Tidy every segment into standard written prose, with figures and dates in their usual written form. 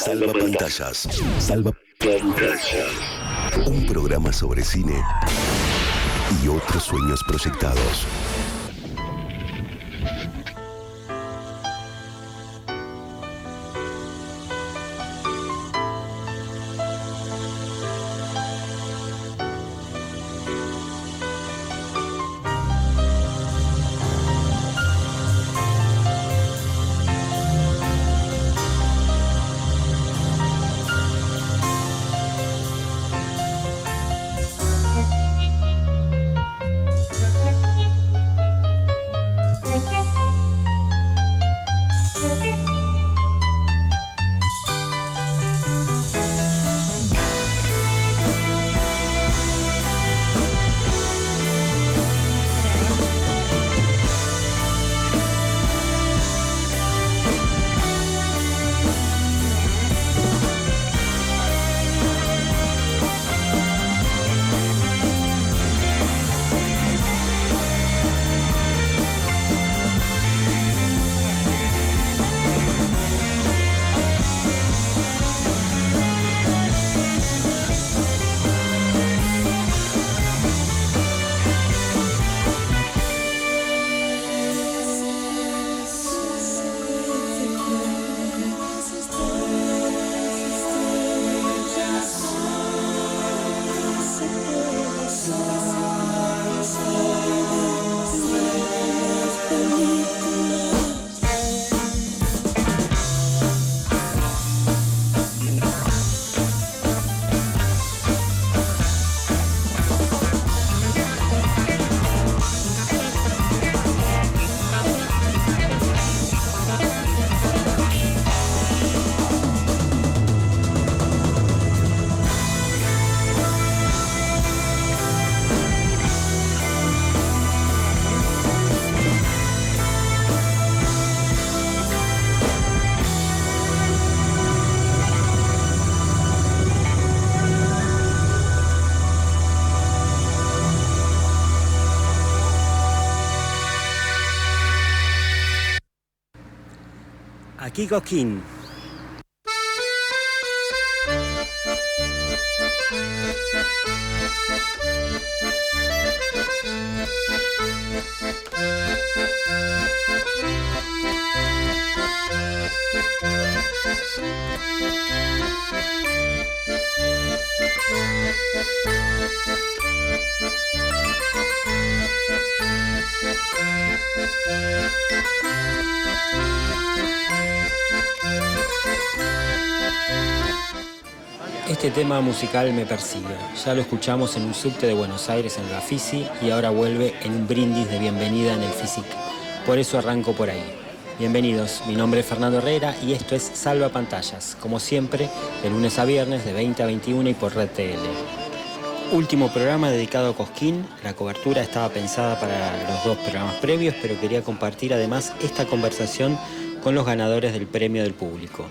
Salva pantallas. Salva pantallas. Un programa sobre cine y otros sueños proyectados. Aquí Cosquín. Este tema musical me persigue. Ya lo escuchamos en un subte de Buenos Aires en la Fisi y ahora vuelve en un brindis de bienvenida en el FISIC. Por eso arranco por ahí. Bienvenidos, mi nombre es Fernando Herrera y esto es Salva Pantallas, como siempre, de lunes a viernes de 20 a 21 y por Red TL. Último programa dedicado a Cosquín. La cobertura estaba pensada para los dos programas previos, pero quería compartir además esta conversación con los ganadores del premio del público.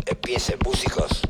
Empiecen, músicos.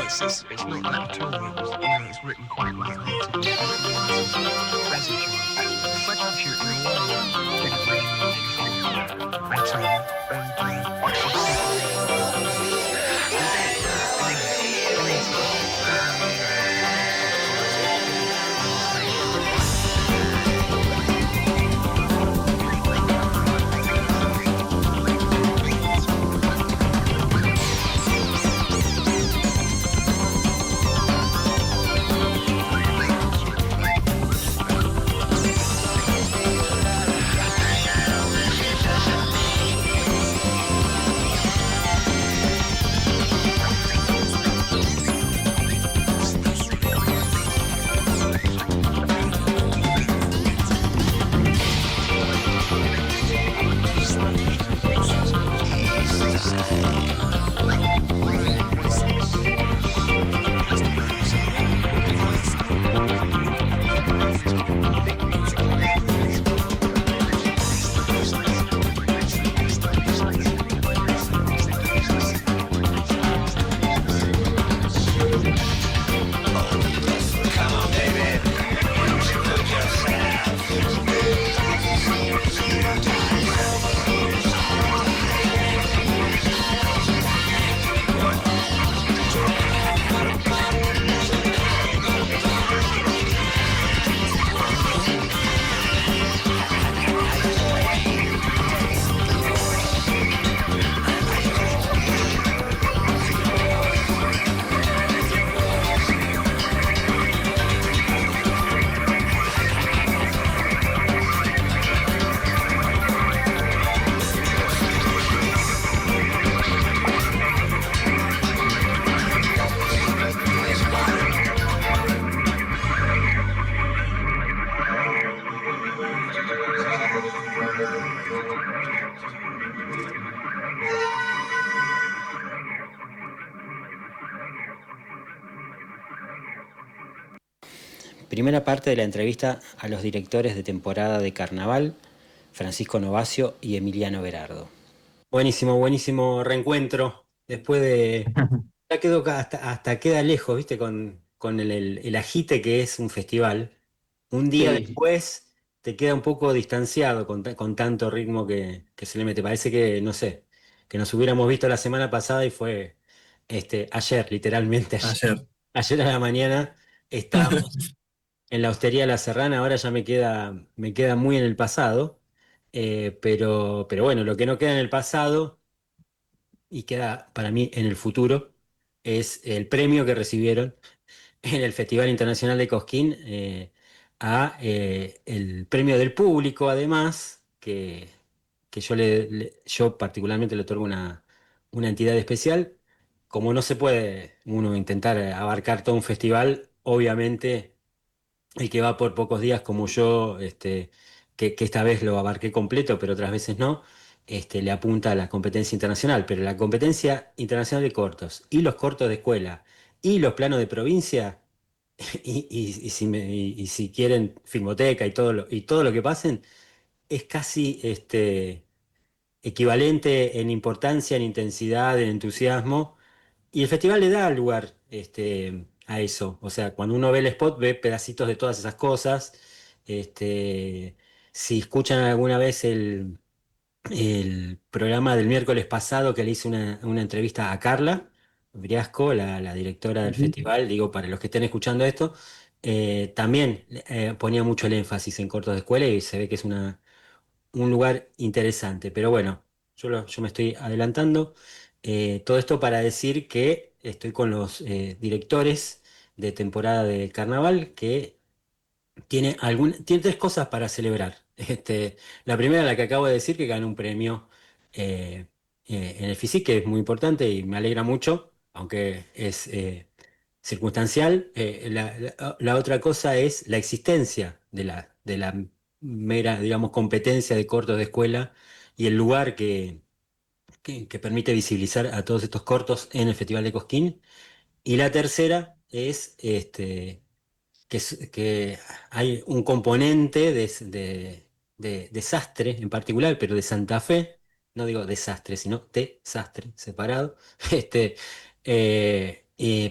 It's not laboratorial. It's written quite well. Residue. Substitute in a way. Big brain. Auto. Primera parte de la entrevista a los directores de temporada de Carnaval, Francisco Novacio y Emiliano Berardo. Buenísimo, buenísimo reencuentro. Después de... Ya quedó hasta queda lejos, ¿viste? Con el agite que es un festival. Un día Sí, después te queda un poco distanciado con tanto ritmo que se le mete. Parece que, no sé, que nos hubiéramos visto la semana pasada y fue ayer, literalmente ayer. ayer. Ayer a la mañana estábamos en la Hostería La Serrana. Ahora ya me queda muy en el pasado, pero bueno, lo que no queda en el pasado y queda para mí en el futuro es el premio que recibieron en el Festival Internacional de Cosquín, el premio del público, además, que yo particularmente le otorgo una entidad especial. Como no se puede uno intentar abarcar todo un festival, obviamente el que va por pocos días como yo, que esta vez lo abarqué completo, pero otras veces no, le apunta a la competencia internacional. Pero la competencia internacional de cortos y los cortos de escuela y los planos de provincia, y si quieren Filmoteca y todo lo que pasen, es casi equivalente en importancia, en intensidad, en entusiasmo, y el festival le da lugar a eso. O sea, cuando uno ve el spot, ve pedacitos de todas esas cosas. Este, si escuchan alguna vez el programa del miércoles pasado, que le hice una entrevista a Carla Briasco, la directora del Ujú. festival, digo, para los que estén escuchando esto, también ponía mucho el énfasis en cortos de escuela y se ve que es un lugar interesante. Pero bueno, yo me estoy adelantando. Todo esto para decir que estoy con los directores de temporada de carnaval, que tiene tres cosas para celebrar. La primera, la que acabo de decir, que ganó un premio eh, en el FISIC, que es muy importante y me alegra mucho, aunque es circunstancial. La otra cosa es la existencia de la mera, digamos, competencia de cortos de escuela y el lugar que permite visibilizar a todos estos cortos en el Festival de Cosquín. Y la tercera es que hay un componente de desastre en particular, pero de Santa Fe, no digo desastre, sino desastre separado, este,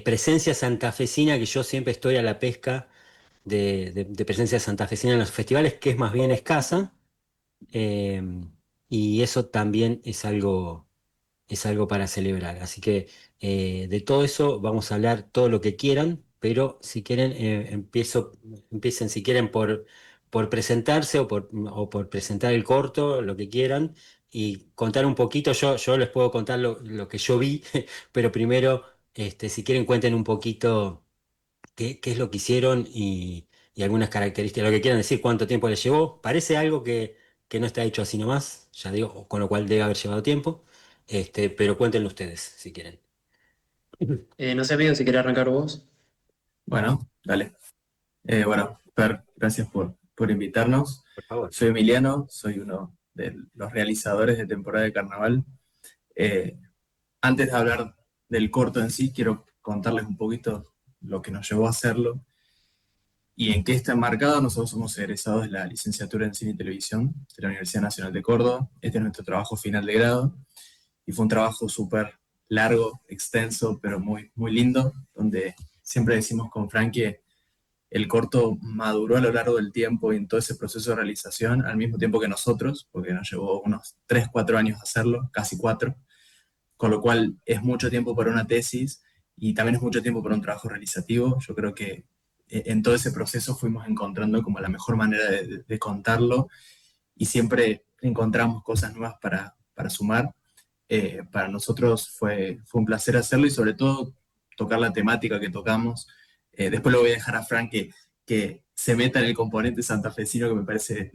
presencia santafesina, que yo siempre estoy a la pesca de presencia santafesina en los festivales, que es más bien escasa, eh, y eso también es algo para celebrar. Así que de todo eso vamos a hablar todo lo que quieran, pero si quieren, empiecen si quieren por presentarse o por presentar el corto, lo que quieran, y contar un poquito. Yo les puedo contar lo que yo vi, pero primero, si quieren, cuenten un poquito qué es lo que hicieron y algunas características, lo que quieran decir, cuánto tiempo les llevó. Parece algo que no está hecho así nomás, ya digo, con lo cual debe haber llevado tiempo, pero cuéntenlo ustedes si quieren. No sé, amigo, si querés arrancar vos. Bueno, dale. Bueno, Per, gracias por invitarnos. Por favor. Soy Emiliano, soy uno de los realizadores de temporada de carnaval. Eh, Antes de hablar del corto en sí, quiero contarles un poquito lo que nos llevó a hacerlo y en qué está enmarcado. Nosotros somos egresados de la licenciatura en Cine y Televisión de la Universidad Nacional de Córdoba. Este es nuestro trabajo final de grado y fue un trabajo súper largo, extenso, pero muy, muy lindo, donde siempre decimos con Frank que el corto maduró a lo largo del tiempo y en todo ese proceso de realización, al mismo tiempo que nosotros, porque nos llevó unos 3 4 años hacerlo, casi 4, con lo cual es mucho tiempo para una tesis y también es mucho tiempo para un trabajo realizativo. Yo creo que en todo ese proceso fuimos encontrando como la mejor manera de contarlo y siempre encontramos cosas nuevas para sumar. Para nosotros fue un placer hacerlo y sobre todo tocar la temática que tocamos. Después lo voy a dejar a Frank que se meta en el componente santafesino, que me parece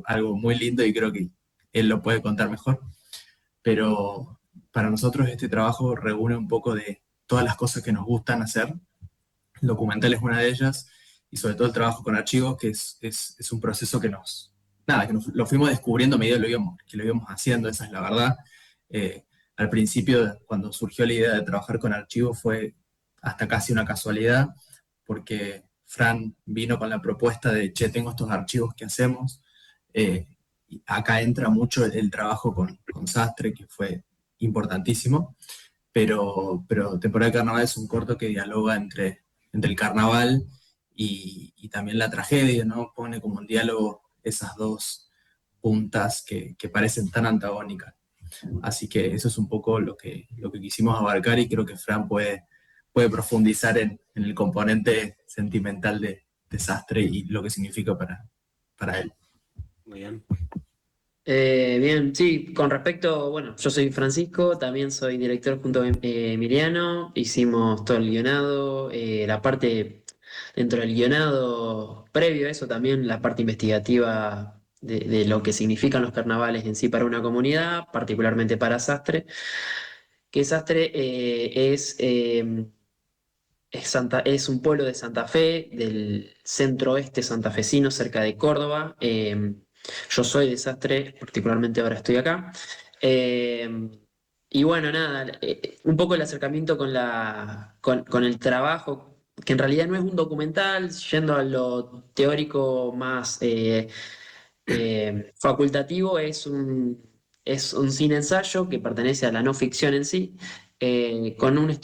algo muy lindo y creo que él lo puede contar mejor. Pero para nosotros este trabajo reúne un poco de todas las cosas que nos gustan hacer. El documental es una de ellas y sobre todo el trabajo con archivos, que es un proceso que nos lo fuimos descubriendo a medida que lo íbamos haciendo, esa es la verdad. Al principio, cuando surgió la idea de trabajar con archivos, fue hasta casi una casualidad, porque Fran vino con la propuesta de, che, tengo estos archivos, ¿qué hacemos? Y acá entra mucho el trabajo con Sastre, que fue importantísimo, pero Temporada de Carnaval es un corto que dialoga entre el carnaval y también la tragedia, ¿no? Pone como en diálogo esas dos puntas que parecen tan antagónicas. Así que eso es un poco lo que quisimos abarcar y creo que Fran puede profundizar en el componente sentimental de Desastre y lo que significa para él. Muy bien. Bien, sí, con respecto, bueno, yo soy Francisco, también soy director junto a Emiliano, hicimos todo el guionado, la parte dentro del guionado previo a eso también, la parte investigativa de lo que significan los carnavales en sí para una comunidad, particularmente para Sastre, que Sastre es un pueblo de Santa Fe, del centro oeste santafesino, cerca de Córdoba. Yo soy de Sastre, particularmente ahora estoy acá. Eh, y bueno, nada, un poco el acercamiento con el trabajo, que en realidad no es un documental, yendo a lo teórico más facultativo, es un cine ensayo que pertenece a la no ficción en sí, con un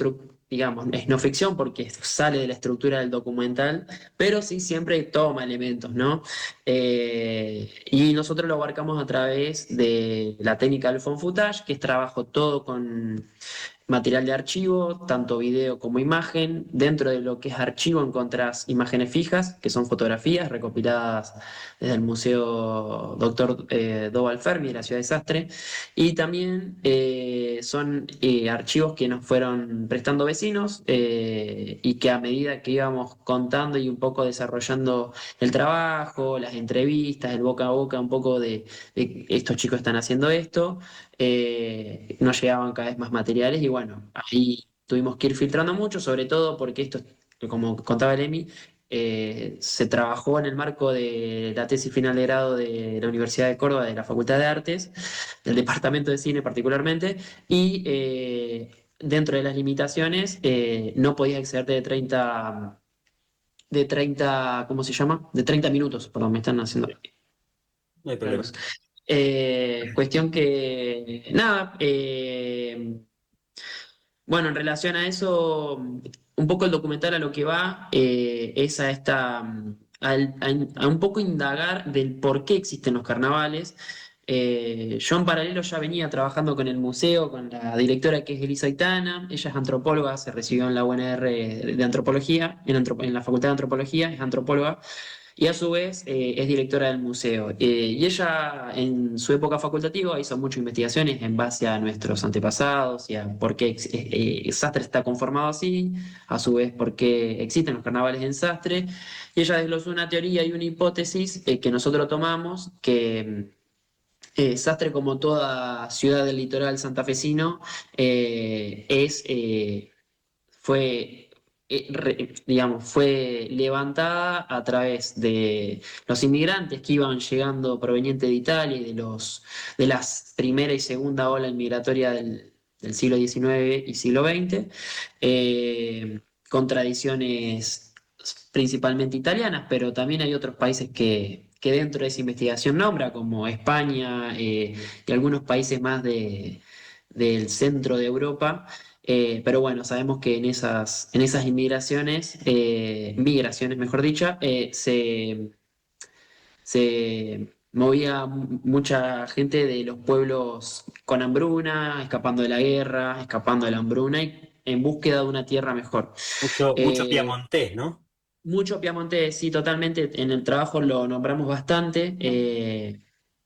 digamos, es no ficción porque sale de la estructura del documental, pero sí siempre toma elementos, ¿no? Y nosotros lo abarcamos a través de la técnica del found footage, que es trabajo todo con material de archivo, tanto video como imagen. Dentro de lo que es archivo encontrás imágenes fijas, que son fotografías recopiladas desde el Museo Doctor Doval Fermi de la Ciudad de Sastre. Y también son archivos que nos fueron prestando vecinos y que a medida que íbamos contando y un poco desarrollando el trabajo, las entrevistas, el boca a boca, un poco de estos chicos están haciendo esto, nos llegaban cada vez más materiales y bueno, ahí tuvimos que ir filtrando mucho, sobre todo porque esto, como contaba el Emi, se trabajó en el marco de la tesis final de grado de la Universidad de Córdoba, de la Facultad de Artes, del Departamento de Cine particularmente, y dentro de las limitaciones no podías excederte de treinta, ¿cómo se llama? De 30 minutos, perdón, me están haciendo No hay problema. largos. Cuestión que, nada, Bueno, en relación a eso, un poco el documental a lo que va es a a un poco indagar del por qué existen los carnavales. Yo en paralelo ya venía trabajando con el museo, con la directora que es Elisa Aitana. Ella es antropóloga, se recibió en la UNR de antropología, en la Facultad de Antropología, es antropóloga y a su vez es directora del museo. Y ella en su época facultativa hizo muchas investigaciones en base a nuestros antepasados y a por qué Sastre está conformado así, a su vez por qué existen los carnavales en Sastre. Y ella desglosó una teoría y una hipótesis que nosotros tomamos, que Sastre, como toda ciudad del litoral santafesino, fue, digamos, fue levantada a través de los inmigrantes que iban llegando provenientes de Italia y de las primera y segunda ola migratoria del siglo XIX y siglo XX, con tradiciones principalmente italianas, pero también hay otros países que dentro de esa investigación nombra, como España y algunos países más del centro de Europa. Pero bueno, sabemos que en esas inmigraciones, migraciones mejor dicho, se movía mucha gente de los pueblos con hambruna, escapando de la guerra, escapando de la hambruna y en búsqueda de una tierra mejor. Mucho Eh, piamontés, ¿no? Mucho Piamonte, sí, totalmente. En el trabajo lo nombramos bastante,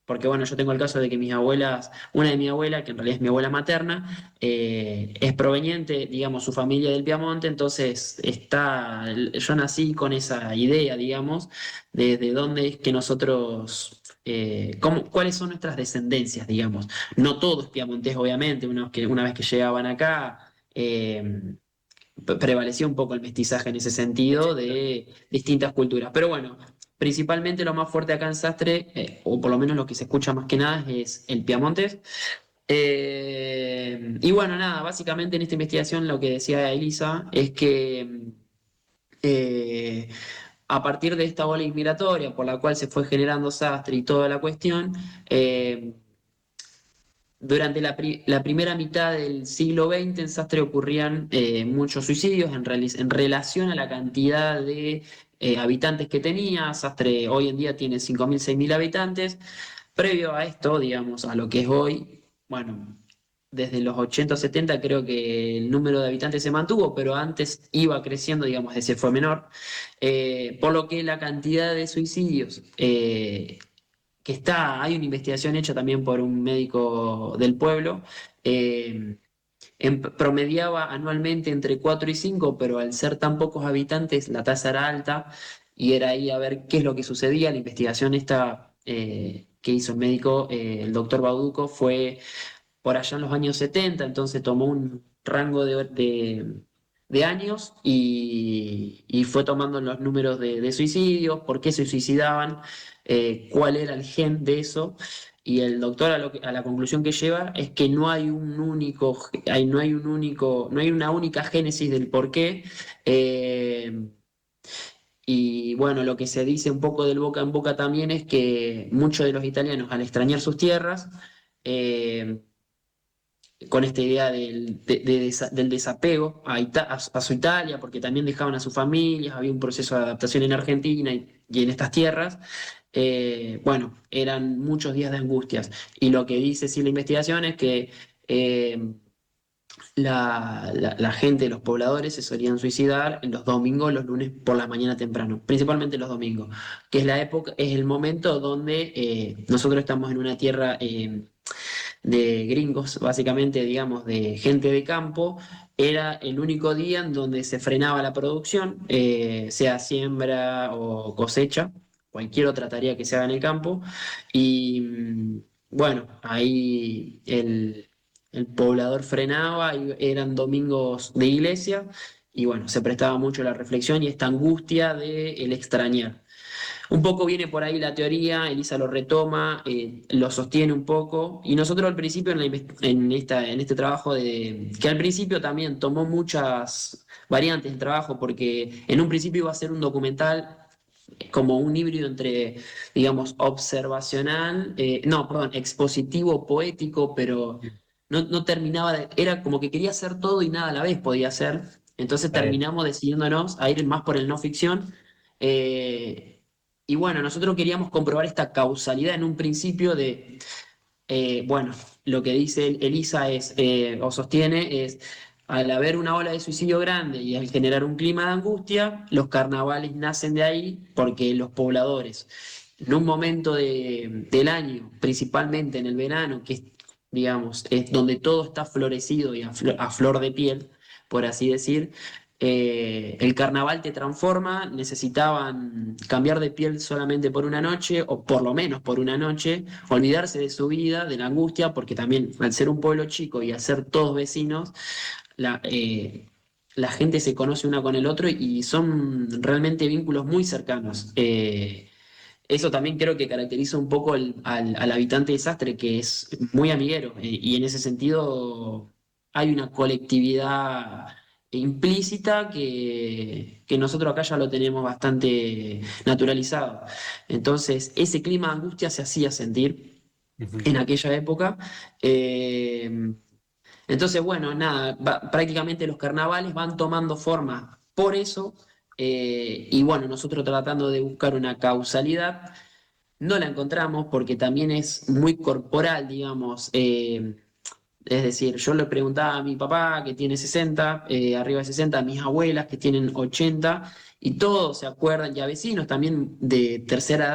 porque bueno, yo tengo el caso de que mis abuelas, una de mi abuela, que en realidad es mi abuela materna, es proveniente, digamos, su familia del Piamonte, entonces yo nací con esa idea, digamos, de dónde es que nosotros, cuáles son nuestras descendencias, digamos. No todos piamontés, obviamente, una vez que llegaban acá. Prevaleció un poco el mestizaje en ese sentido de distintas culturas. Pero bueno, principalmente lo más fuerte acá en Sastre, o por lo menos lo que se escucha más que nada, es el piamontés. Y bueno, nada, básicamente en esta investigación lo que decía Elisa es que eh, a partir de esta ola inmigratoria por la cual se fue generando Sastre y toda la cuestión, durante la primera mitad del siglo XX en Sastre ocurrían muchos suicidios en relación a la cantidad de habitantes que tenía. Sastre hoy en día tiene 5.000, 6.000 habitantes. Previo a esto, digamos, a lo que es hoy, bueno, desde los 80 o 70 creo que el número de habitantes se mantuvo, pero antes iba creciendo, digamos, ese fue menor. Por lo que la cantidad de suicidios hay una investigación hecha también por un médico del pueblo, eh, promediaba anualmente entre 4 y 5, pero al ser tan pocos habitantes la tasa era alta y era ahí a ver qué es lo que sucedía. La investigación esta que hizo el médico, el doctor Bauduco, fue por allá en los años 70, entonces tomó un rango de años y fue tomando los números de suicidios, por qué se suicidaban, cuál era el gen de eso. Y el doctor a la conclusión que lleva es que no hay un único, no hay una única génesis del por qué. Y bueno, lo que se dice un poco del boca en boca también es que muchos de los italianos, al extrañar sus tierras, eh, con esta idea del desapego a su Italia, porque también dejaban a sus familias, había un proceso de adaptación en Argentina y en estas tierras. Bueno, eran muchos días de angustias. Y lo que dice sí la investigación es que la gente, los pobladores, se solían suicidar en los domingos, los lunes por la mañana temprano, principalmente los domingos, que es la época, es el momento donde nosotros estamos en una tierra de gringos, básicamente, digamos, de gente de campo. Era el único día en donde se frenaba la producción, sea siembra o cosecha, cualquier otra tarea que se haga en el campo. Y bueno, ahí el poblador frenaba, y eran domingos de iglesia, y bueno, se prestaba mucho a la reflexión y esta angustia de el extrañar. Un poco viene por ahí la teoría, Elisa lo retoma, lo sostiene un poco, y nosotros al principio en este trabajo que al principio también tomó muchas variantes del trabajo, porque en un principio iba a ser un documental como un híbrido entre, digamos, observacional, no, perdón, expositivo, poético, pero no terminaba era como que quería hacer todo y nada a la vez podía hacer. Entonces Está bien. terminamos decidiéndonos a ir más por el no ficción. Y bueno, nosotros queríamos comprobar esta causalidad en un principio de, bueno, lo que dice Elisa es, o sostiene es, al haber una ola de suicidio grande y al generar un clima de angustia, los carnavales nacen de ahí porque los pobladores, en un momento del año, principalmente en el verano, que es, digamos, es donde todo está florecido y a flor de piel, por así decir, el carnaval te transforma, necesitaban cambiar de piel solamente por una noche, o por lo menos por una noche, olvidarse de su vida, de la angustia, porque también al ser un pueblo chico y al ser todos vecinos, la gente se conoce una con el otro y son realmente vínculos muy cercanos. Eso también creo que caracteriza un poco al habitante de Sastre, que es muy amiguero, y en ese sentido hay una colectividad implícita que nosotros acá ya lo tenemos bastante naturalizado. Entonces, ese clima de angustia se hacía sentir Ujú. en aquella época. Eh, entonces, bueno, nada, prácticamente los carnavales van tomando forma por eso, y bueno, nosotros tratando de buscar una causalidad, no la encontramos porque también es muy corporal, digamos. Es decir, yo le preguntaba a mi papá que tiene 60, arriba de 60, a mis abuelas que tienen 80, y todos se acuerdan, y a vecinos también de tercera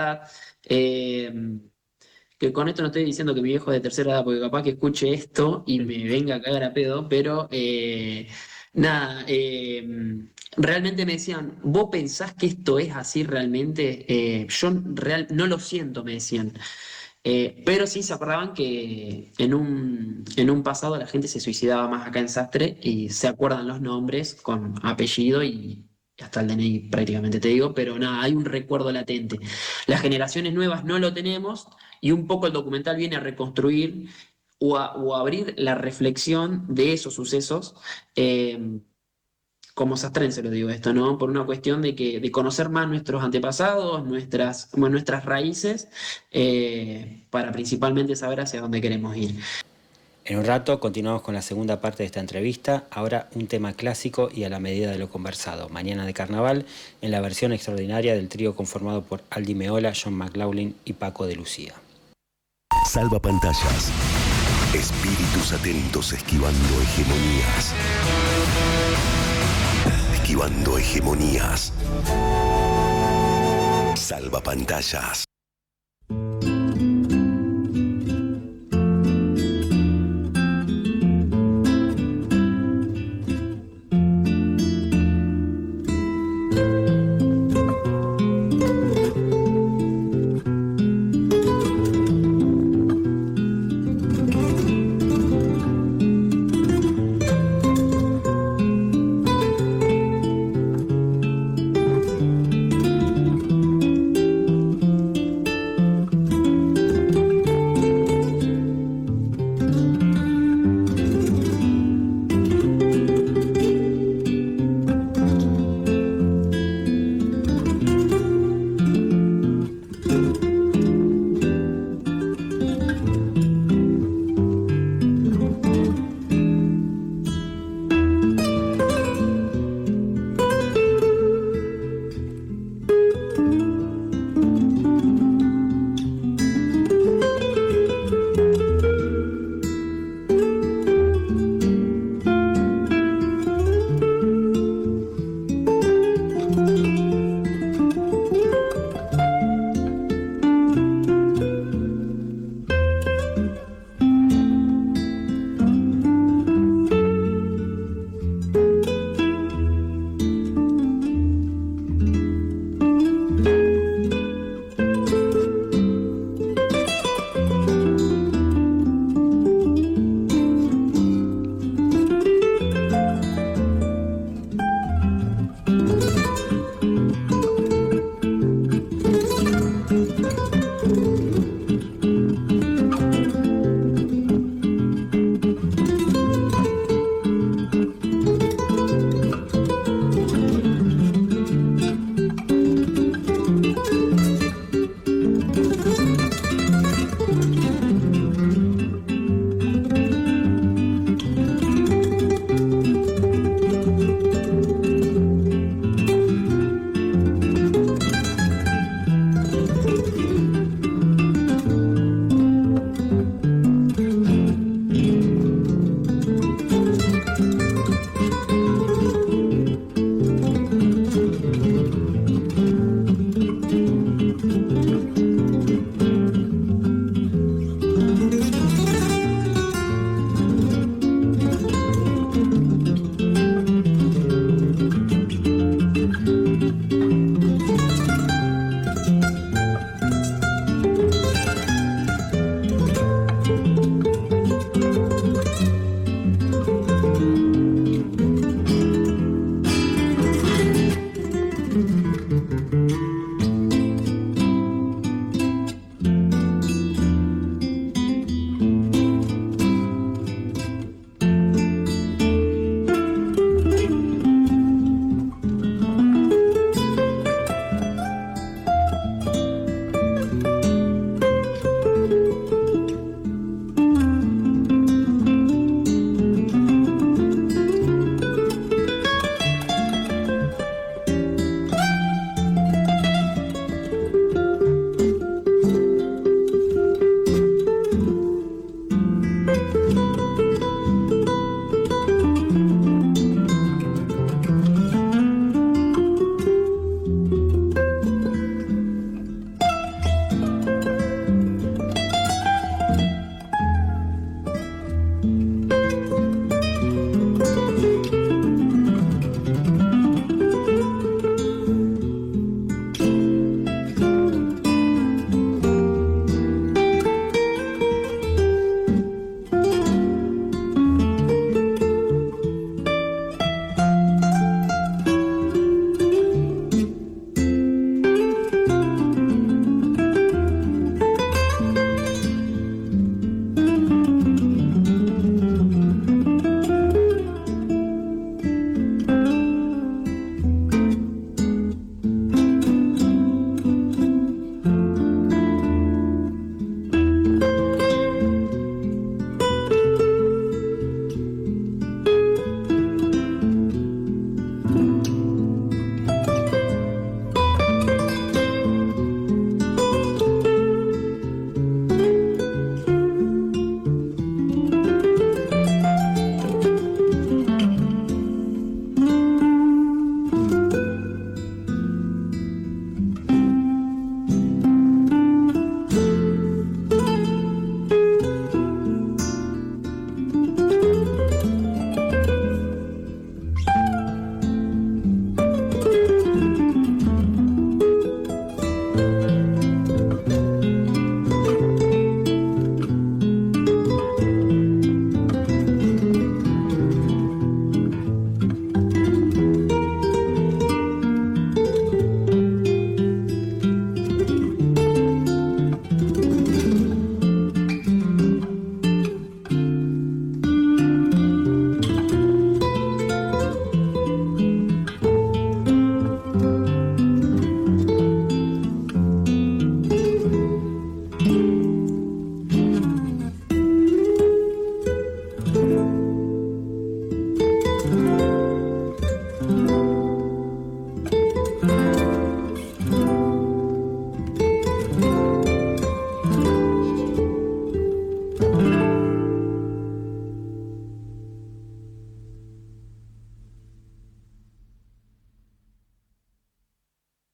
edad. Que con esto no estoy diciendo que mi viejo es de tercera edad, porque capaz que escuche esto y me venga a cagar a pedo, pero nada, realmente me decían, ¿vos pensás que esto es así realmente? No lo siento, me decían. Pero sí se acordaban que en un pasado la gente se suicidaba más acá en Sastre y se acuerdan los nombres con apellido y hasta el DNI prácticamente te digo, pero nada, hay un recuerdo latente. Las generaciones nuevas no lo tenemos y un poco el documental viene a reconstruir o a abrir la reflexión de esos sucesos. Como sastrense lo digo esto, ¿no? Por una cuestión de conocer más nuestros antepasados, nuestras raíces, para principalmente saber hacia dónde queremos ir. En un rato continuamos con la segunda parte de esta entrevista, ahora un tema clásico y a la medida de lo conversado, Mañana de Carnaval, en la versión extraordinaria del trío conformado por Aldi Meola, John McLaughlin y Paco de Lucía. Salva pantallas. Espíritus atentos esquivando hegemonías. Esquivando hegemonías. Salva pantallas.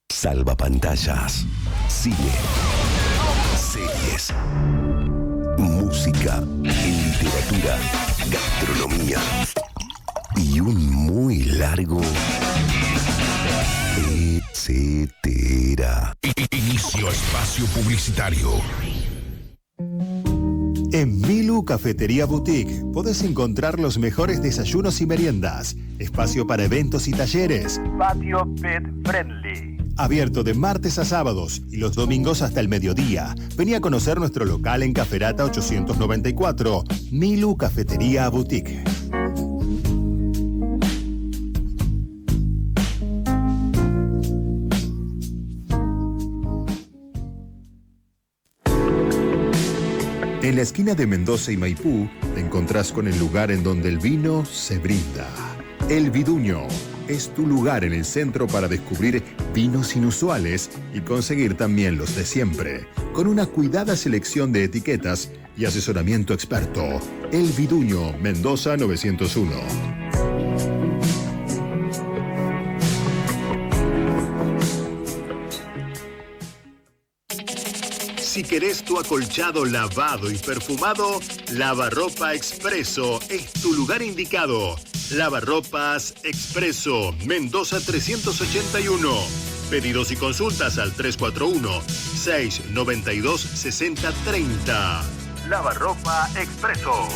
Salvapantallas, cine, series, música, literatura, gastronomía y un muy largo etcétera. Inicio espacio publicitario. En Milu Cafetería Boutique podés encontrar los mejores desayunos y meriendas, espacio para eventos y talleres, patio pet friendly. Abierto de martes a sábados y los domingos hasta el mediodía. Vení a conocer nuestro local en Caferata 894, Milu Cafetería Boutique. En la esquina de Mendoza y Maipú, te encontrás con el lugar en donde el vino se brinda. El Viduño es tu lugar en el centro para descubrir vinos inusuales y conseguir también los de siempre. Con una cuidada selección de etiquetas y asesoramiento experto. El Viduño, Mendoza 901. Si querés tu acolchado lavado y perfumado, Lavarropa Expreso es tu lugar indicado. Lavarropas Expreso, Mendoza 381. Pedidos y consultas al 341-692-6030. Lavarropa Expreso.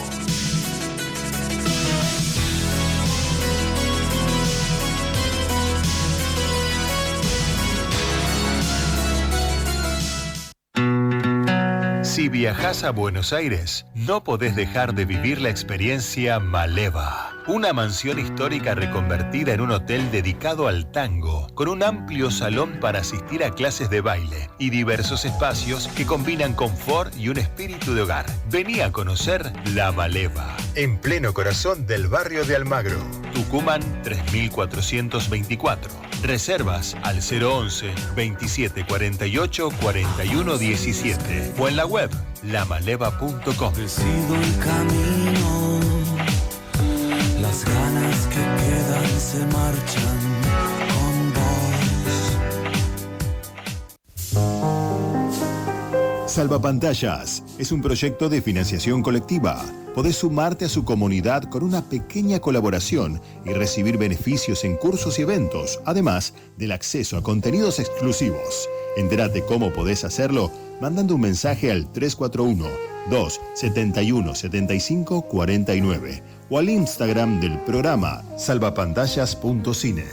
Si viajás a Buenos Aires, no podés dejar de vivir la experiencia Maleva. Una mansión histórica reconvertida en un hotel dedicado al tango, con un amplio salón para asistir a clases de baile y diversos espacios que combinan confort y un espíritu de hogar. Vení a conocer La Maleva, en pleno corazón del barrio de Almagro. Tucumán 3424. Reservas al 011 2748 4117 o en la web lamaleva.com. Decido el camino, las ganas que quedan se marchan con vos. Salvapantallas es un proyecto de financiación colectiva. Podés sumarte a su comunidad con una pequeña colaboración y recibir beneficios en cursos y eventos, además del acceso a contenidos exclusivos. Entérate cómo podés hacerlo mandando un mensaje al 341-271-7549 o al Instagram del programa salvapantallas.cine.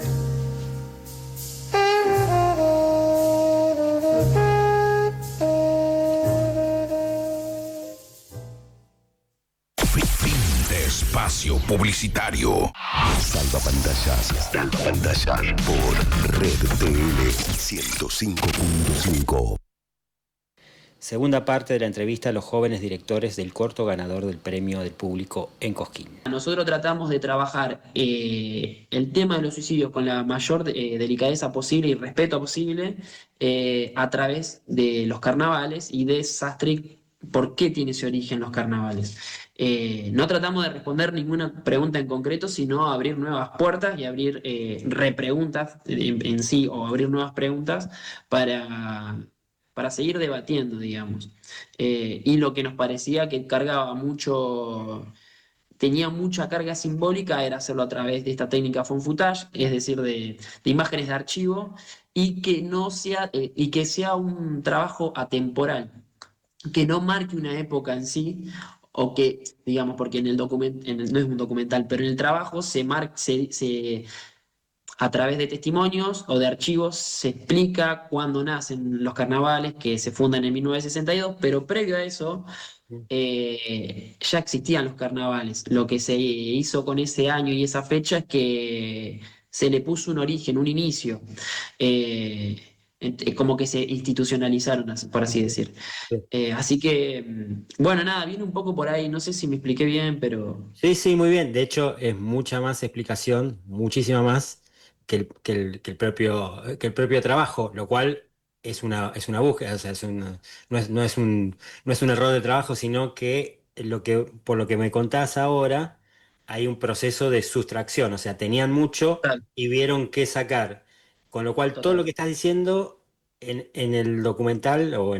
Espacio publicitario. Salvapantallas. Salvapantallas por Red TL 105.5. Segunda parte de la entrevista a los jóvenes directores del corto ganador del premio del público en Cosquín. Nosotros tratamos de trabajar el tema de los suicidios con la mayor delicadeza posible y respeto posible a través de los carnavales y de Sastre, por qué tiene ese origen los carnavales. No tratamos de responder ninguna pregunta en concreto, sino abrir nuevas puertas y abrir repreguntas en sí, o abrir nuevas preguntas para seguir debatiendo, digamos. Y lo que nos parecía que tenía mucha carga simbólica era hacerlo a través de esta técnica found footage, es decir, de imágenes de archivo, y que sea un trabajo atemporal, que no marque una época en sí, o que, digamos, porque no es un documental, pero en el trabajo a través de testimonios o de archivos se explica cuándo nacen los carnavales, que se fundan en 1962, pero previo a eso ya existían los carnavales. Lo que se hizo con ese año y esa fecha es que se le puso un origen, un inicio. Como que se institucionalizaron, por así decir. Así que, bueno, nada, viene un poco por ahí, no sé si me expliqué bien, pero... Sí, muy bien. De hecho, es mucha más explicación, muchísima más que el propio trabajo, lo cual es una búsqueda, o sea, no es un error de trabajo, sino que, por lo que me contás ahora, hay un proceso de sustracción, o sea, tenían mucho Total, y vieron qué sacar. Con lo cual, todo lo total. que estás diciendo en el documental o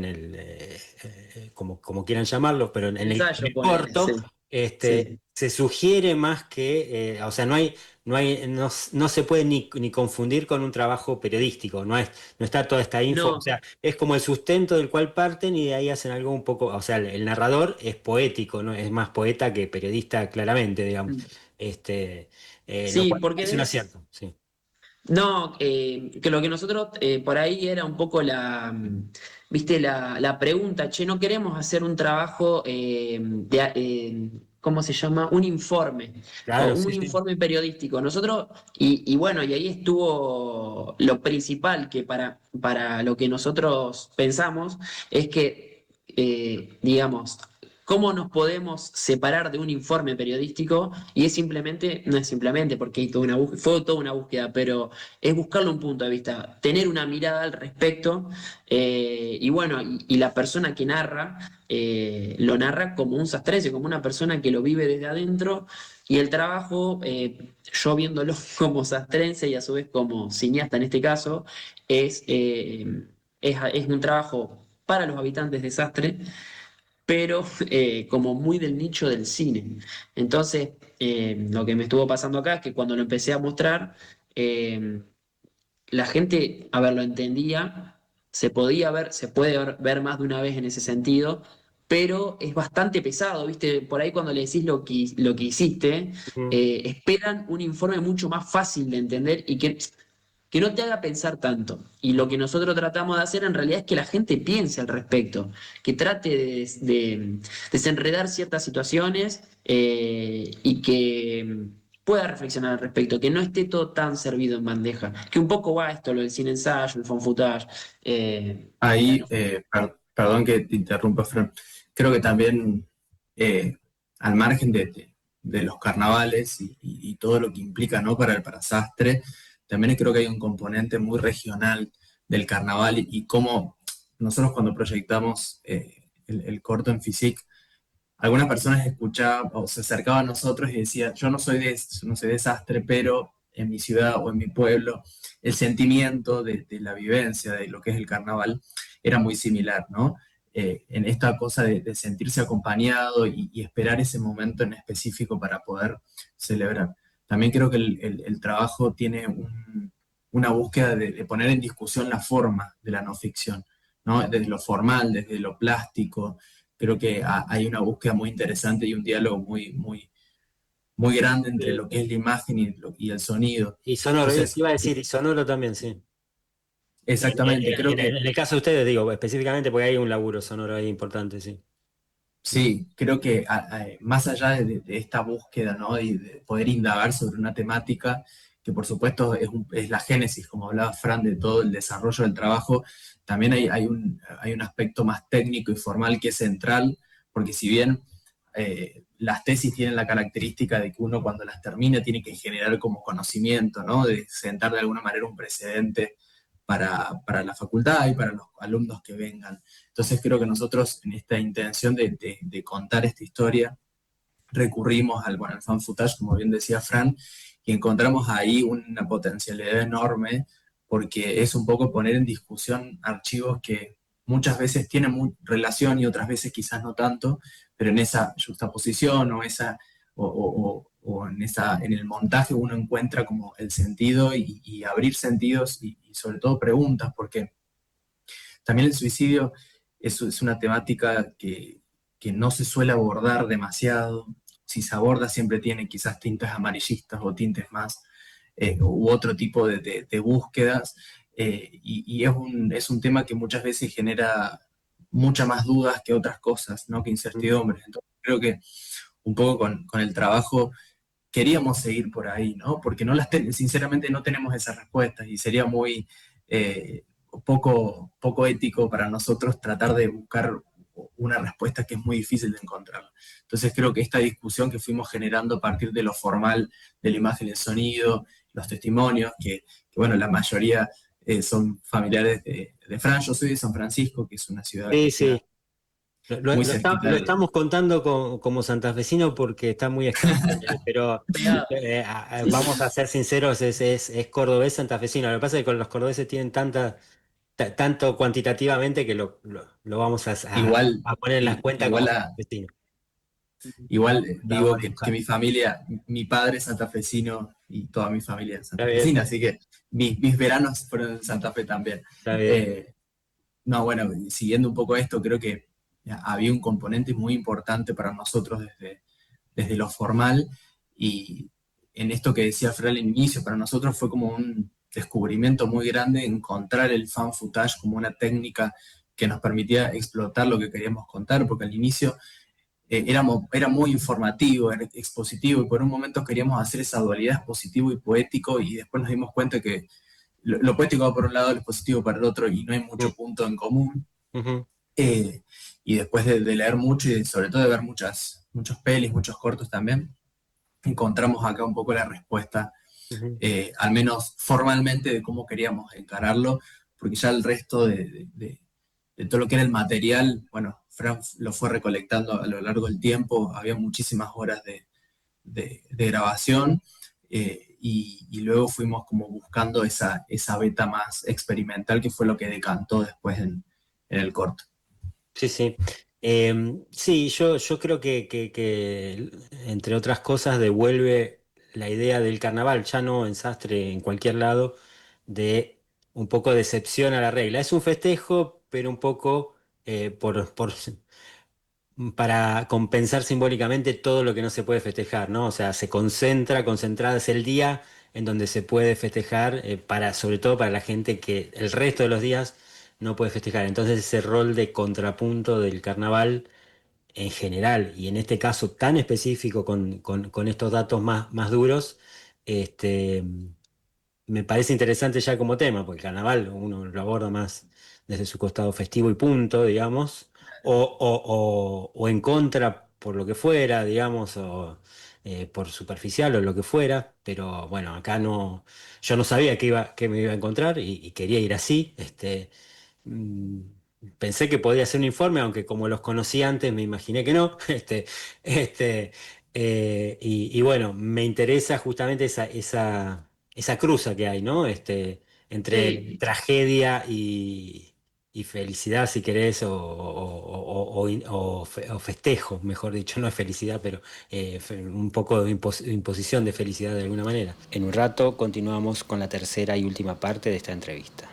como quieran llamarlo, pero en Ensayo, el ponele, corto, sí. Sí. se sugiere más que, o sea, no se puede ni confundir con un trabajo periodístico, no está toda esta info, o No, sea, es como el sustento del cual parten y de ahí hacen algo un poco, o sea, el narrador es poético, ¿no? Es más poeta que periodista, claramente, digamos. Este, lo sí, cual porque es un acierto, sí. no, que lo que nosotros por ahí era un poco viste, la pregunta, che, no queremos hacer un trabajo ¿cómo se llama? Un informe, o Claro, un sí, sí. informe periodístico. Nosotros, y bueno, y ahí estuvo lo principal que para lo que nosotros pensamos es que, digamos, ¿cómo nos podemos separar de un informe periodístico? Y es simplemente, no es simplemente porque hay toda una fue toda una búsqueda, pero es buscarle un punto de vista, tener una mirada al respecto, y bueno, y la persona que narra, lo narra como un sastrense, como una persona que lo vive desde adentro, y el trabajo, yo viéndolo como sastrense y a su vez como cineasta en este caso, es un trabajo para los habitantes de Sastre, pero como muy del nicho del cine. Entonces, lo que me estuvo pasando acá es que cuando lo empecé a mostrar, eh, la gente, a ver, lo entendía, se podía ver, se puede ver más de una vez en ese sentido, pero es bastante pesado, ¿viste? Por ahí cuando le decís lo que hiciste, Ujú. esperan un informe mucho más fácil de entender y que no te haga pensar tanto. Y lo que nosotros tratamos de hacer en realidad es que la gente piense al respecto, que trate de desenredar ciertas situaciones, y que pueda reflexionar al respecto, que no esté todo tan servido en bandeja, que un poco va esto, lo del cine ensayo, el found footage. La Ahí, no- perdón que te interrumpa, Fran. Creo que también, eh, al margen de los carnavales y todo lo que implica, ¿no? Para Sastre, también creo que hay un componente muy regional del carnaval y cómo nosotros cuando proyectamos el corto en FISIC, algunas personas escuchaban o se acercaban a nosotros y decían, yo no soy de Sastre, pero en mi ciudad o en mi pueblo, el sentimiento de la vivencia de lo que es el carnaval era muy similar, ¿no? En esta cosa de sentirse acompañado y esperar ese momento en específico para poder celebrar. También creo que el trabajo tiene una búsqueda de poner en discusión la forma de la no ficción, ¿no? Desde lo formal, desde lo plástico, creo que hay una búsqueda muy interesante y un diálogo muy grande entre lo que es la imagen y el sonido. Y sonoro, Entonces, iba a decir, y sonoro también, sí. exactamente, creo que En el caso de ustedes, digo, específicamente porque hay un laburo sonoro ahí importante, sí. sí, creo que más allá de esta búsqueda, ¿no? Y de poder indagar sobre una temática, que por supuesto es la génesis, como hablaba Fran, de todo el desarrollo del trabajo, también hay un aspecto más técnico y formal que es central, porque si bien las tesis tienen la característica de que uno cuando las termina tiene que generar como conocimiento, ¿no? De sentar de alguna manera un precedente para la facultad y para los alumnos que vengan. Entonces creo que nosotros en esta intención de contar esta historia recurrimos al fan footage, como bien decía Fran, y encontramos ahí una potencialidad enorme porque es un poco poner en discusión archivos que muchas veces tienen relación y otras veces quizás no tanto, pero en esa juxtaposición o en el montaje uno encuentra como el sentido y abrir sentidos y sobre todo preguntas, porque también el suicidio es una temática que no se suele abordar demasiado. Si se aborda siempre tiene quizás tintes amarillistas o tintes más, u otro tipo de búsquedas. Y es un tema que muchas veces genera muchas más dudas que otras cosas, ¿no? Que incertidumbres. Entonces creo que un poco con el trabajo queríamos seguir por ahí, ¿no? Porque sinceramente no tenemos esas respuestas y sería muy poco ético para nosotros tratar de buscar una respuesta que es muy difícil de encontrar. Entonces creo que esta discusión que fuimos generando a partir de lo formal, de la imagen y el sonido, los testimonios, que bueno, la mayoría son familiares de Fran. Yo soy de San Francisco, que es una ciudad Sí, que sí. queda muy cerquita Lo de... estamos contando como santafesino porque está muy escrito, pero Pegado. vamos a ser sinceros, es cordobés santafesino. Lo que pasa es que con los cordobeses tienen tanto cuantitativamente que lo vamos Igual, a poner en las cuentas igual, como santafesino. igual La vamos digo a que dibujar. mi familia, mi padre es santafesino y toda mi familia es Está bien, santafesina, así que mis veranos fueron en Santa Fe también. está bien. No, bueno, siguiendo un poco esto, creo que había un componente muy importante para nosotros desde lo formal, y en esto que decía Fran al inicio, para nosotros fue como un descubrimiento muy grande encontrar el fan footage como una técnica que nos permitía explotar lo que queríamos contar, porque al inicio era muy informativo, era expositivo, y por un momento queríamos hacer esa dualidad expositivo y poético, y después nos dimos cuenta que lo poético va por un lado, lo expositivo para el otro, y no hay mucho punto en común. Ujú. Y después de leer mucho y sobre todo de ver muchos pelis, muchos cortos también, encontramos acá un poco la respuesta, Ujú. al menos formalmente, de cómo queríamos encararlo, porque ya el resto de todo lo que era el material, bueno, Fran lo fue recolectando a lo largo del tiempo, había muchísimas horas de grabación, y luego fuimos como buscando esa beta más experimental, que fue lo que decantó después en el corto. Sí, sí. Sí, yo creo que, entre otras cosas, devuelve la idea del carnaval, ya no en Sastre, en cualquier lado, de un poco de excepción a la regla. Es un festejo, pero un poco para compensar simbólicamente todo lo que no se puede festejar, ¿no? O sea, concentrada es el día en donde se puede festejar, sobre todo para la gente que el resto de los días no puede festejar. Entonces ese rol de contrapunto del carnaval en general, y en este caso tan específico con estos datos más duros, este, me parece interesante ya como tema, porque el carnaval uno lo aborda más desde su costado festivo y punto, digamos, o en contra por lo que fuera, digamos, o por superficial o lo que fuera, pero bueno, acá no, yo no sabía que me iba a encontrar y quería ir así. Mm, Pensé que podía ser un informe, aunque como los conocí antes me imaginé que no. Este, y bueno, me interesa justamente esa cruza que hay, ¿no? Entre Sí, tragedia y felicidad, si querés, o festejo, mejor dicho, no es felicidad, pero un poco de imposición de felicidad de alguna manera. En un rato continuamos con la tercera y última parte de esta entrevista.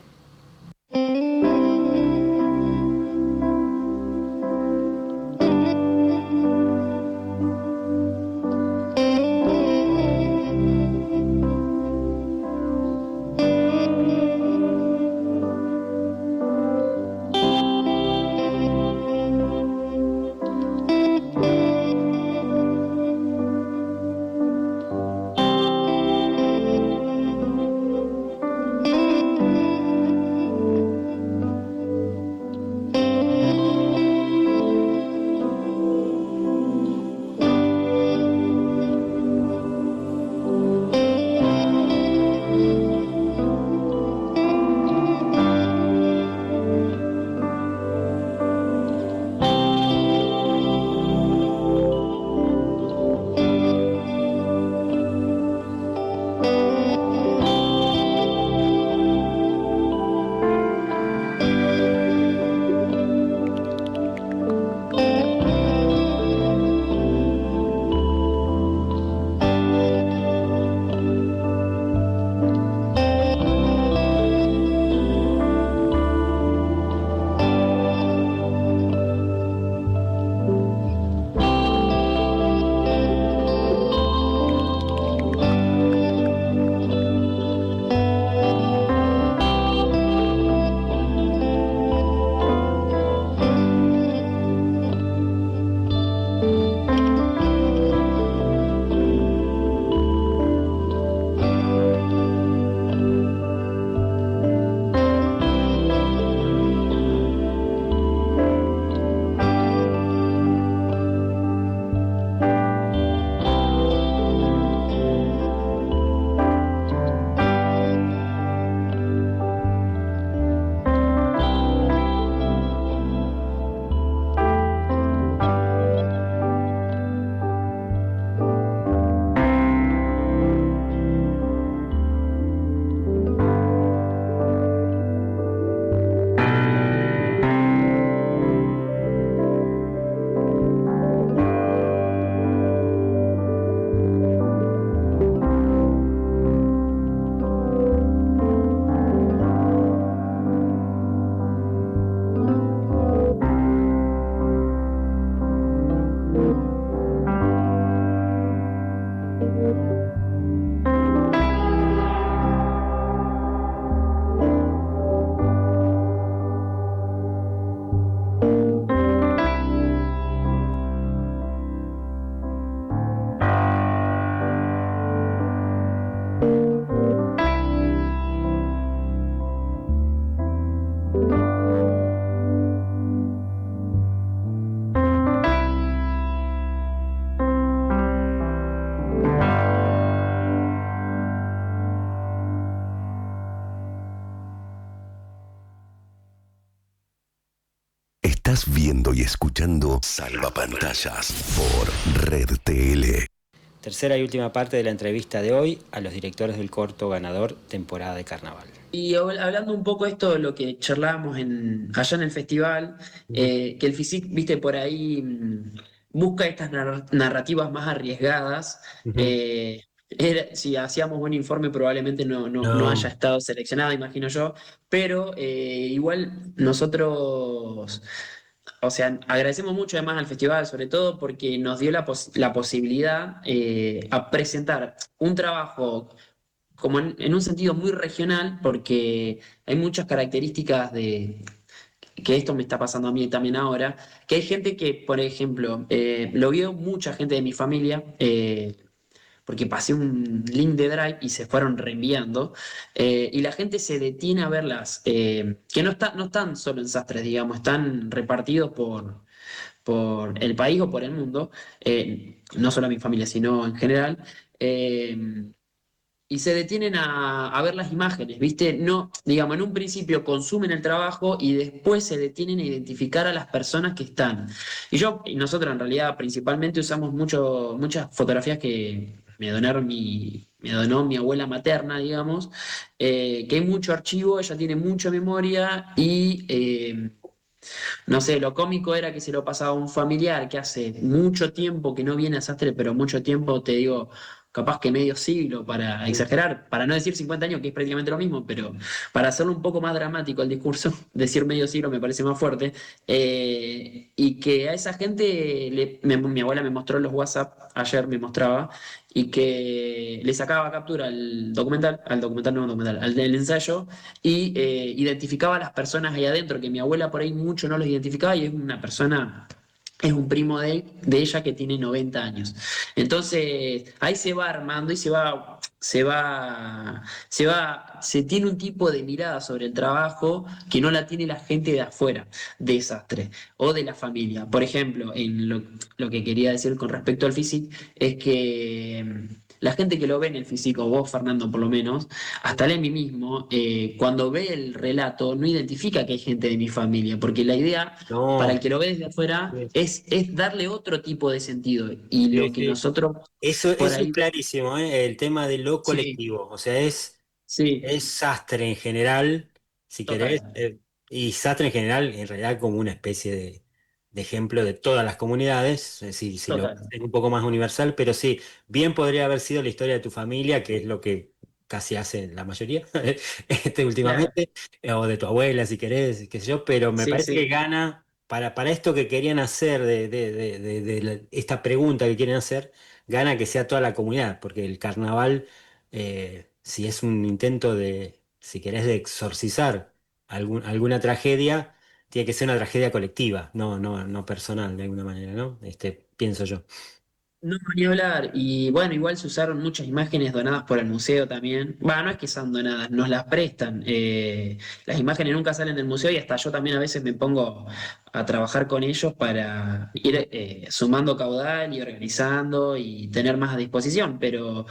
Estás viendo y escuchando Salvapantallas por Red TL. Tercera y última parte de la entrevista de hoy a los directores del corto ganador temporada de carnaval. Y hablando un poco esto de lo que charlábamos allá en el festival, que el FISIC, viste, por ahí busca estas narrativas más arriesgadas. Si hacíamos un informe probablemente no haya estado seleccionado, imagino yo, pero igual nosotros, o sea, agradecemos mucho además al festival, sobre todo porque nos dio la posibilidad a presentar un trabajo como en un sentido muy regional, porque hay muchas características que esto me está pasando a mí también ahora, que hay gente que, por ejemplo, lo vio mucha gente de mi familia, porque pasé un link de Drive y se fueron reenviando, y la gente se detiene a verlas, que no están solo en Sastres, digamos, están repartidos por el país o por el mundo, no solo a mi familia, sino en general. Y se detienen a ver las imágenes, ¿viste? No, digamos, en un principio consumen el trabajo y después se detienen a identificar a las personas que están. Y nosotros en realidad principalmente usamos muchas fotografías que me donó mi abuela materna, digamos, que hay mucho archivo, ella tiene mucha memoria y no sé, lo cómico era que se lo pasaba a un familiar que hace mucho tiempo que no viene a Sastre, pero mucho tiempo, te digo, capaz que medio siglo, para exagerar, para no decir 50 años, que es prácticamente lo mismo, pero para hacerlo un poco más dramático el discurso, decir medio siglo me parece más fuerte, y que a esa gente, mi abuela me mostró los WhatsApp, ayer me mostraba, y que le sacaba captura al del ensayo, y identificaba a las personas ahí adentro, que mi abuela por ahí mucho no los identificaba, y es una persona, es un primo de ella que tiene 90 años. Entonces, ahí se va armando y se tiene un tipo de mirada sobre el trabajo que no la tiene la gente de afuera, de Sastre, o de la familia. Por ejemplo, lo que quería decir con respecto al físico es que la gente que lo ve en el físico, vos, Fernando, por lo menos, hasta Lemmy mismo, cuando ve el relato, no identifica que hay gente de mi familia, porque la idea, para el que lo ve desde afuera, es darle otro tipo de sentido. Y lo que nosotros Eso por es ahí. clarísimo, ¿eh? El tema de lo Sí, colectivo. O sea, es sí, Sastre en general, si querés, total, y Sastre en general, en realidad, como una especie de ejemplo de todas las comunidades, si lo total. es un poco más universal, pero sí, bien podría haber sido la historia de tu familia, que es lo que casi hace la mayoría Claro, últimamente, o de tu abuela, si querés, qué sé yo, pero me sí, parece que sí, gana, para esto que querían hacer, esta pregunta que quieren hacer, gana que sea toda la comunidad, porque el carnaval, si es un intento si querés, de exorcizar alguna tragedia, tiene que ser una tragedia colectiva, no personal de alguna manera, ¿no? Pienso yo. no, ni hablar. Y bueno, igual se usaron muchas imágenes donadas por el museo también. Va, no es que sean donadas, nos las prestan. Las imágenes nunca salen del museo y hasta yo también a veces me pongo a trabajar con ellos para ir sumando caudal y organizando y tener más a disposición. Pero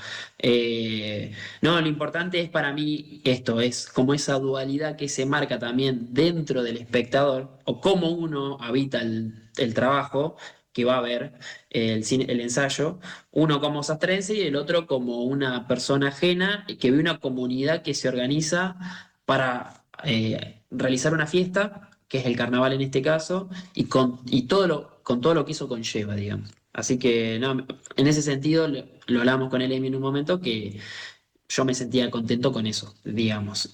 no, lo importante es para mí esto, es como esa dualidad que se marca también dentro del espectador o cómo uno habita el trabajo que va a ver el ensayo, uno como sastrense y el otro como una persona ajena que ve una comunidad que se organiza para realizar una fiesta, que es el carnaval en este caso, y con todo lo que eso conlleva, digamos. Así que no, en ese sentido lo hablamos con el Emi en un momento que yo me sentía contento con eso, digamos.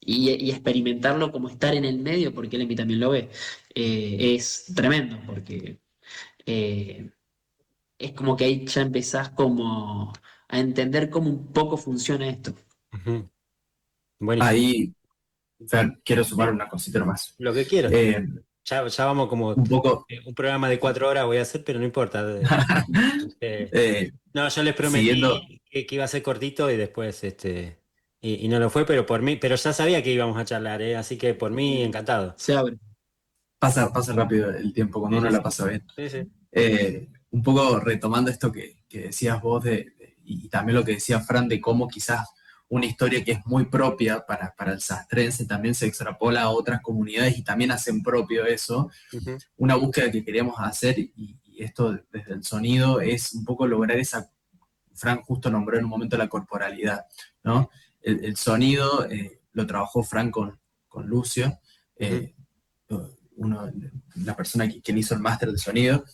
Y experimentarlo como estar en el medio, porque el Emi también lo ve, es tremendo, porque eh, es como que ahí ya empezás como a entender cómo un poco funciona esto. Ujú. Buenísimo. Ahí, Fer, quiero sumar una cosita más. Lo que quieras. Ya vamos como Un poco, un programa de 4 horas voy a hacer, pero no importa. No, yo les siguiendo, prometí que iba a ser cortito y después, y no lo fue, pero por mí, pero ya sabía que íbamos a charlar, ¿eh? Así que por mí, encantado. Se abre. pasa rápido el tiempo cuando Sí, uno sí, la sí. pasa bien. Sí, sí. Un poco retomando esto que decías vos y también lo que decía Fran de cómo quizás una historia que es muy propia para el sastrense, también se extrapola a otras comunidades y también hacen propio eso. Una búsqueda que queríamos hacer, y esto desde el sonido, es un poco lograr esa, Frank justo nombró en un momento la corporalidad, ¿no? El sonido lo trabajó Frank con Lucio, la persona quien hizo el máster de sonido,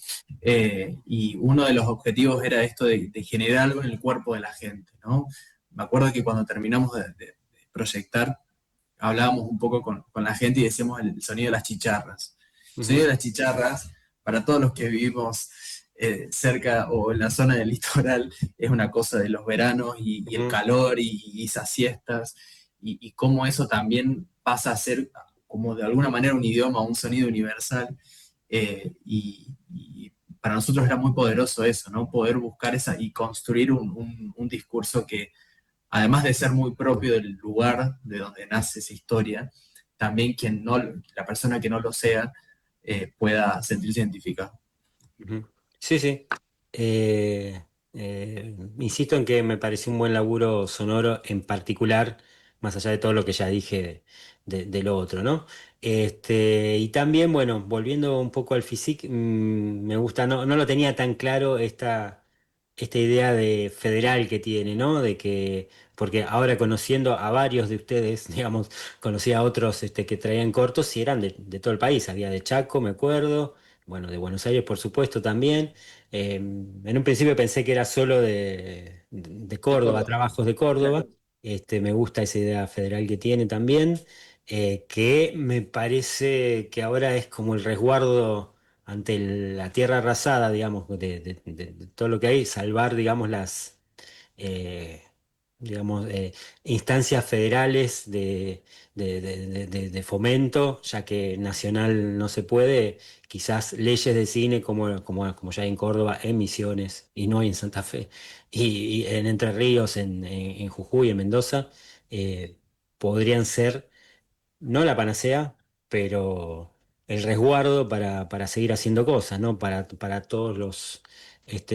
y uno de los objetivos era esto de generar algo en el cuerpo de la gente, ¿no? Me acuerdo que cuando terminamos de proyectar, hablábamos un poco con la gente y decíamos el sonido de las chicharras. El sonido de las chicharras, para todos los que vivimos cerca o en la zona del litoral, es una cosa de los veranos y el calor y esas siestas, y cómo eso también pasa a ser como de alguna manera un idioma, un sonido universal, y para nosotros era muy poderoso eso, ¿no? Poder buscar esa y construir un discurso que, además de ser muy propio del lugar de donde nace esa historia, también la persona que no lo sea pueda sentirse identificado. Sí, sí. Insisto en que me pareció un buen laburo sonoro, en particular, más allá de todo lo que ya dije de lo otro, ¿no? Y también, bueno, volviendo un poco al physique, me gusta, no lo tenía tan claro esta idea de federal que tiene, ¿no? Porque ahora conociendo a varios de ustedes, digamos, conocí a otros que traían cortos y eran de todo el país, había de Chaco, me acuerdo, bueno, de Buenos Aires, por supuesto, también. En un principio pensé que era solo de Córdoba, trabajos de Córdoba. Me gusta esa idea federal que tiene también, que me parece que ahora es como el resguardo ante la tierra arrasada, digamos, de todo lo que hay, salvar, digamos, eh, digamos, instancias federales de fomento, ya que nacional no se puede, quizás leyes de cine como ya hay en Córdoba, en Misiones, y no hay en Santa Fe, y en Entre Ríos, en Jujuy, en Mendoza, podrían ser no la panacea, pero el resguardo para seguir haciendo cosas, ¿no? Para todos los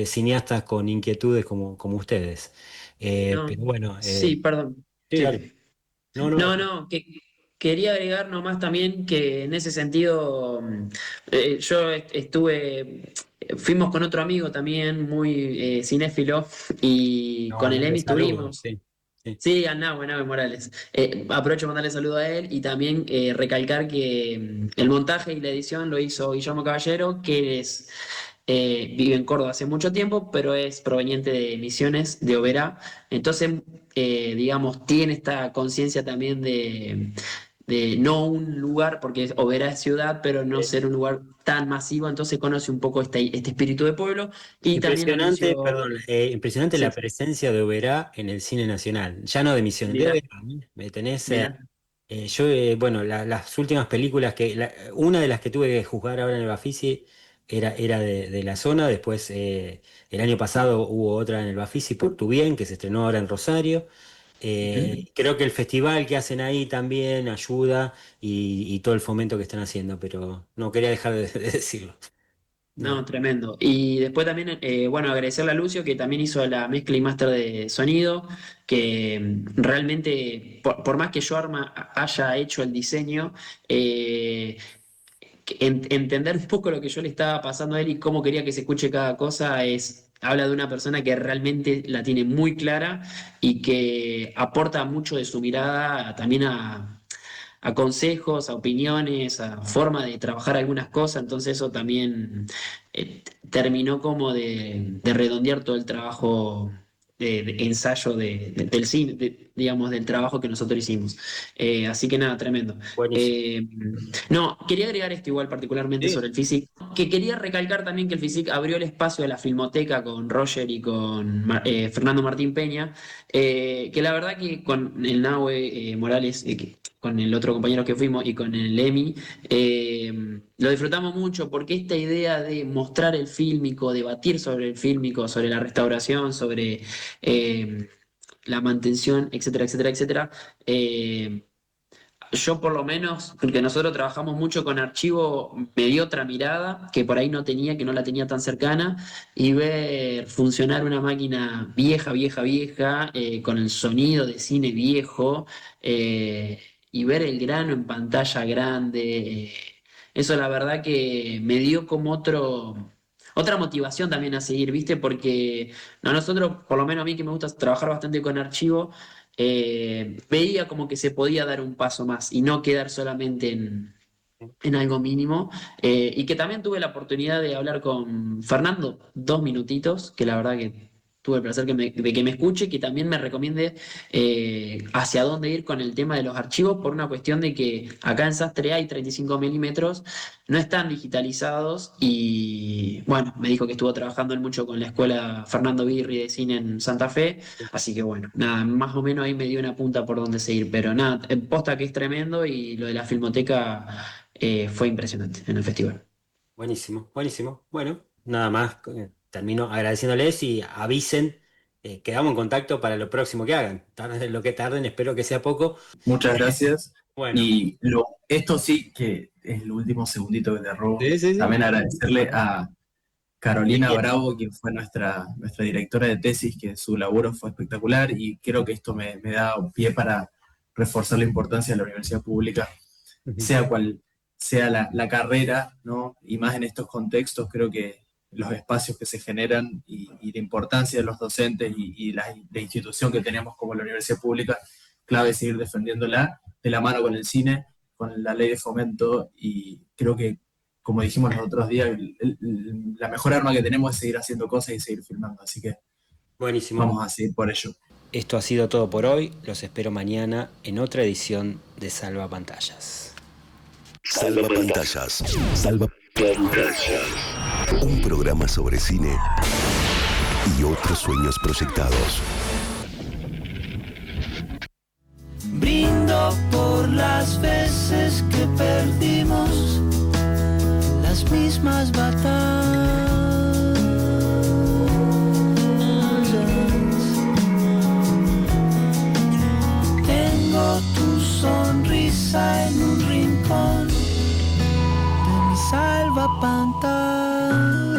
cineastas con inquietudes como ustedes. No, Pero bueno, sí, perdón. sí, Sí. dale. No, no. No, que quería agregar nomás también que en ese sentido yo fuimos con otro amigo también muy cinéfilo y No, con el mandale Emi saludos, estuvimos. sí. Sí. Sí, a Nahue Morales. Aprovecho para mandarle saludo a él y también recalcar que el montaje y la edición lo hizo Guillermo Caballero, vive en Córdoba hace mucho tiempo, pero es proveniente de Misiones, de Oberá. Entonces, digamos, tiene esta conciencia también de no un lugar, porque Oberá es ciudad, pero no ser un lugar tan masivo, entonces conoce un poco este espíritu de pueblo y también Impresionante, anunció... perdón, impresionante Sí, la presencia de Oberá en el cine nacional, ya no de Misiones, de mira, Oberá. ¿Eh? Me tenés, mira. yo, bueno, las últimas películas una de las que tuve que juzgar ahora en el Bafisi era de la zona, después el año pasado hubo otra en el Bafisi por Tu Bien, que se estrenó ahora en Rosario. Ujú. Creo que el festival que hacen ahí también ayuda y todo el fomento que están haciendo, pero no quería dejar de decirlo. No, No. tremendo. Y después también, bueno, agradecerle a Lucio que también hizo la mezcla y máster de sonido, que realmente, por más que yo haya hecho el diseño, entender un poco lo que yo le estaba pasando a él y cómo quería que se escuche cada cosa habla de una persona que realmente la tiene muy clara y que aporta mucho de su mirada también a consejos, a opiniones, a forma de trabajar algunas cosas, entonces eso también terminó como de redondear todo el trabajo de ensayo del cine, digamos, del trabajo que nosotros hicimos. Así que nada, tremendo. Buenísimo. Eh, no, quería agregar esto igual particularmente Sí. sobre el FISIC, que quería recalcar también que el FISIC abrió el espacio de la Filmoteca con Roger y con Fernando Martín Peña, que la verdad que con el Nahue Morales, con el otro compañero que fuimos y con el Emi, lo disfrutamos mucho porque esta idea de mostrar el fílmico, debatir sobre el fílmico, sobre la restauración, sobre la mantención, etcétera, etcétera, etcétera, yo por lo menos, porque nosotros trabajamos mucho con archivo, me dio otra mirada que por ahí no tenía, que no la tenía tan cercana, y ver funcionar una máquina vieja, vieja, vieja, con el sonido de cine viejo, y ver el grano en pantalla grande, eso la verdad que me dio como otra motivación también a seguir, ¿viste? Porque no, nosotros, por lo menos a mí que me gusta trabajar bastante con archivo, veía como que se podía dar un paso más y no quedar solamente en algo mínimo. Y que también tuve la oportunidad de hablar con Fernando 2 minutitos, que la verdad que tuve el placer de que me escuche y que también me recomiende hacia dónde ir con el tema de los archivos, por una cuestión de que acá en Sastre hay 35 milímetros, no están digitalizados y bueno, me dijo que estuvo trabajando él mucho con la escuela Fernando Birri de cine en Santa Fe, así que bueno, nada, más o menos ahí me dio una punta por dónde seguir, pero nada, posta que es tremendo y lo de la Filmoteca fue impresionante en el festival. Buenísimo, buenísimo. Bueno, nada más, termino agradeciéndoles y avisen, quedamos en contacto para lo próximo que hagan. Tarden lo que tarden, espero que sea poco. Muchas gracias. Bueno. Y esto sí que es el último segundito que te robo. Sí. También agradecerle a Carolina Bravo, quien fue nuestra directora de tesis, que su laburo fue espectacular y creo que esto me da pie para reforzar la importancia de la universidad pública, sea cual sea la carrera, ¿no? Y más en estos contextos, creo que los espacios que se generan y la importancia de los docentes y la institución que tenemos como la universidad pública, clave seguir defendiéndola de la mano con el cine, con la ley de fomento, y creo que, como dijimos los otros días, la mejor arma que tenemos es seguir haciendo cosas y seguir filmando, así que buenísimo. Vamos a seguir por ello. Esto ha sido todo por hoy, los espero mañana en otra edición de Salva Pantallas. Salva Pantallas. Salva Pantallas. Un programa sobre cine y otros sueños proyectados. Brindo por las veces que perdimos las mismas batallas. Tengo tu sonrisa en un rincón de mi salvapantallas.